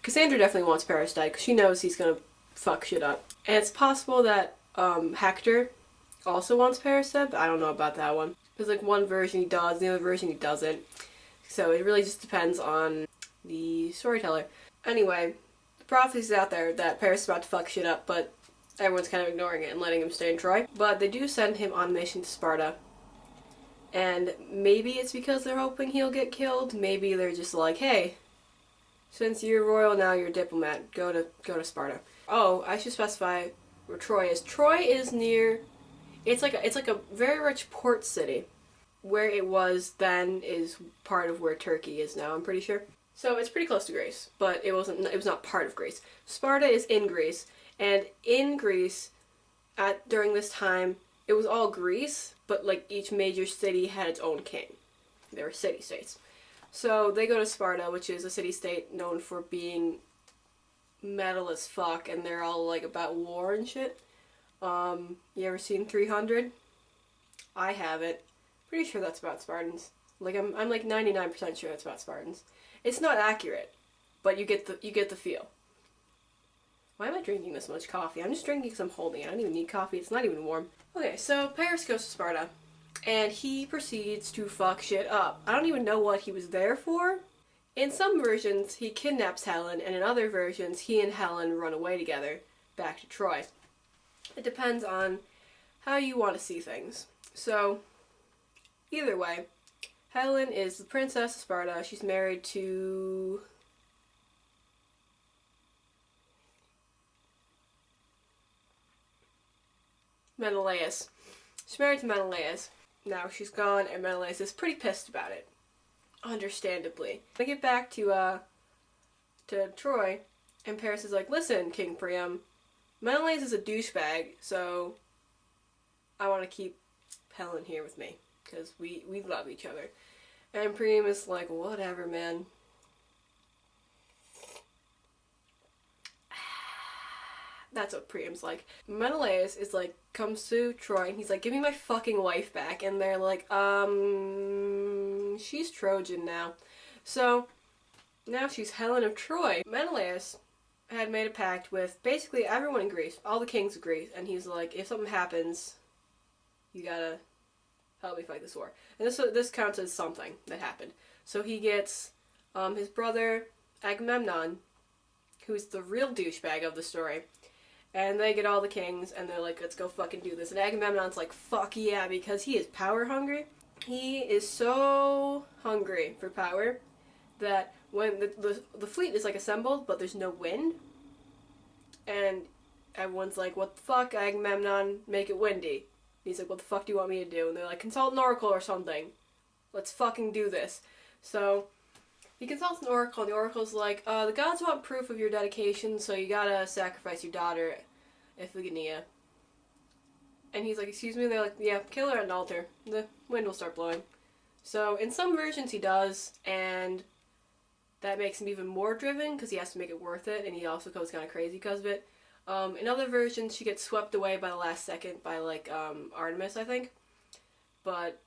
Cassandra definitely wants Paris dead because she knows he's gonna fuck shit up. And it's possible that Hector also wants Paris dead, but I don't know about that one. There's like one version he does, the other version he doesn't. So it really just depends on the storyteller. Anyway, the prophecy's out there that Paris is about to fuck shit up, but everyone's kind of ignoring it and letting him stay in Troy. But they do send him on a mission to Sparta. And maybe it's because they're hoping he'll get killed. Maybe they're just like, hey, since you're royal now, you're a diplomat. Go to Sparta. Oh, I should specify where Troy is. Troy is near. It's like a very rich port city. Where it was then is part of where Turkey is now. I'm pretty sure. So it's pretty close to Greece, but it was not part of Greece. Sparta is in Greece, and in Greece, during this time, it was all Greece, but like each major city had its own king. They were city-states. So they go to Sparta, which is a city-state known for being metal as fuck, and they're all like about war and shit. You ever seen 300? I haven't. Pretty sure that's about Spartans. Like I'm like 99% sure that's about Spartans. It's not accurate, but you get the feel. Why am I drinking this much coffee? I'm just drinking because I'm holding it. I don't even need coffee. It's not even warm. Okay, so Paris goes to Sparta, and he proceeds to fuck shit up. I don't even know what he was there for. In some versions, he kidnaps Helen, and in other versions, he and Helen run away together back to Troy. It depends on how you want to see things. So, either way, Helen is the princess of Sparta. She's married to Menelaus. She's married to Menelaus. Now she's gone, and Menelaus is pretty pissed about it. Understandably. They get back to Troy, and Paris is like, listen, King Priam, Menelaus is a douchebag, so I want to keep Helen here with me, because we love each other. And Priam is like, whatever, man. That's what Priam's like. Menelaus is like, comes to Troy, and he's like, give me my fucking wife back. And they're like, she's Trojan now. So, now she's Helen of Troy. Menelaus had made a pact with basically everyone in Greece, all the kings of Greece, and he's like, if something happens, you gotta help me fight this war. And this counts as something that happened. So he gets his brother Agamemnon, who's the real douchebag of the story, and they get all the kings, and they're like, let's go fucking do this. And Agamemnon's like, fuck yeah, because he is power hungry. He is so hungry for power that when the fleet is like assembled, but there's no wind, and everyone's like, what the fuck, Agamemnon, make it windy. He's like, what the fuck do you want me to do? And they're like, consult an oracle or something. Let's fucking do this. So he consults an oracle, and the oracle's like, the gods want proof of your dedication, so you gotta sacrifice your daughter, Iphigenia. And he's like, excuse me? And they're like, yeah, kill her at an altar. The wind will start blowing. So in some versions he does, and that makes him even more driven, because he has to make it worth it, and he also goes kind of crazy because of it. In other versions, she gets swept away by the last second by, like, Artemis, I think. But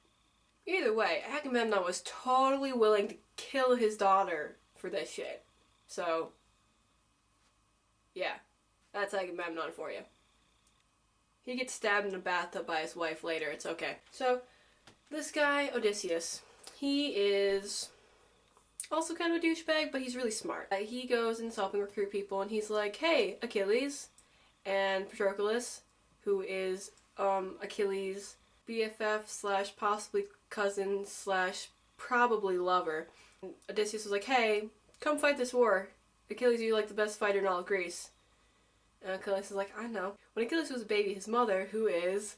either way, Agamemnon was totally willing to kill his daughter for this shit. So, yeah, that's Agamemnon for you. He gets stabbed in a bathtub by his wife later, it's okay. So, this guy, Odysseus, he is also kind of a douchebag, but he's really smart. He goes and is helping recruit people, and he's like, hey, Achilles and Patroclus, who is Achilles' BFF slash possibly cousin slash probably lover. And Odysseus was like, hey, come fight this war. Achilles, you're like the best fighter in all of Greece. And Achilles is like, I know. When Achilles was a baby, his mother, who is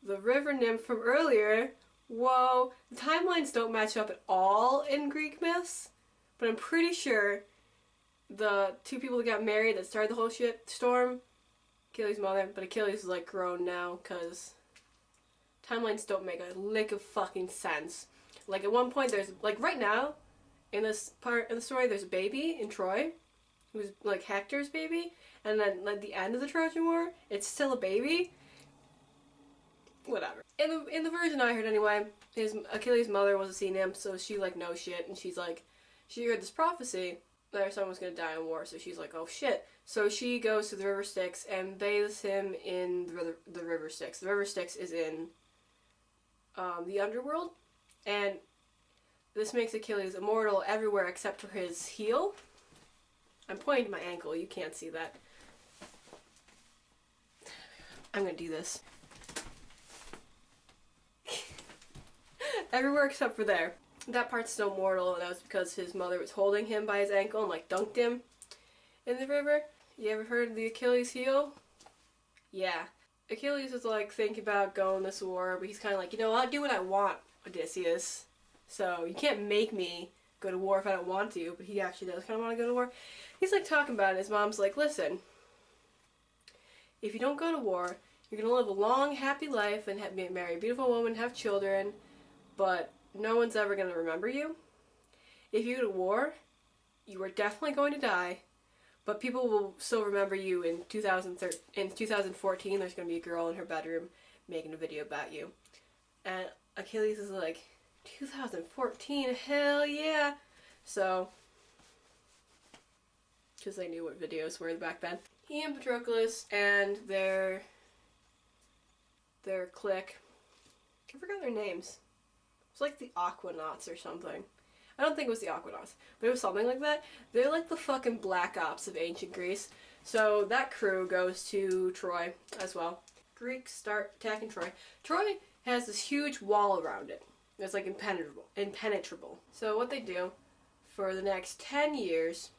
the river nymph from earlier, whoa, the timelines don't match up at all in Greek myths, but I'm pretty sure the two people that got married that started the whole shit storm, Achilles' mother, but Achilles is like grown now, because timelines don't make a lick of fucking sense. Like at one point there's, like right now, in this part of the story, there's a baby in Troy, who's like Hector's baby, and then like the end of the Trojan War, it's still a baby. Whatever. In the version I heard anyway, his Achilles' mother was a sea nymph, so she like knows shit, and she's like, she heard this prophecy that her son was going to die in war, so she's like, oh shit. So she goes to the River Styx and bathes him in the River Styx. The River Styx is in the underworld, and this makes Achilles immortal everywhere except for his heel. I'm pointing to my ankle, you can't see that. I'm gonna do this. Everywhere except for there. That part's still mortal, and that was because his mother was holding him by his ankle and like dunked him in the river. You ever heard of the Achilles heel? Yeah. Achilles was like thinking about going this war, but he's kind of like, you know, I'll do what I want, Odysseus. So you can't make me go to war if I don't want to, but he actually does kind of want to go to war. He's like talking about it, his mom's like, listen, if you don't go to war, you're going to live a long, happy life and marry a beautiful woman, have children, but no one's ever going to remember you. If you go to war, you are definitely going to die, but people will still remember you in 2014. There's going to be a girl in her bedroom making a video about you. And Achilles is like, 2014, hell yeah! So, because they knew what videos were back then. He and Patroclus and their clique, I forgot their names. It was like the Aquanauts or something. I don't think it was the Aquanauts, but it was something like that. They're like the fucking Black Ops of ancient Greece. So that crew goes to Troy as well. Greeks start attacking Troy. Troy has this huge wall around it. It's like impenetrable. So what they do for the next 10 years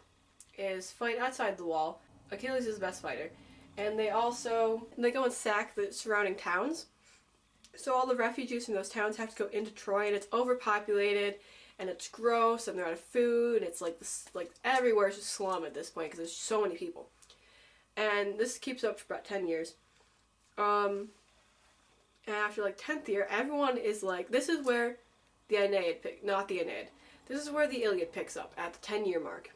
is fight outside the wall. Achilles is the best fighter. And they go and sack the surrounding towns. So all the refugees from those towns have to go into Troy, and it's overpopulated, and it's gross, and they're out of food, and it's like this, like everywhere is just slum at this point because there's so many people. And this keeps up for about 10 years. And after like 10th year, everyone is like, this is where the Aeneid not the Aeneid. This is where the Iliad picks up at the 10-year mark.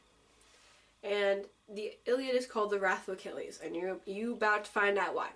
And the Iliad is called the Wrath of Achilles, and you about to find out why.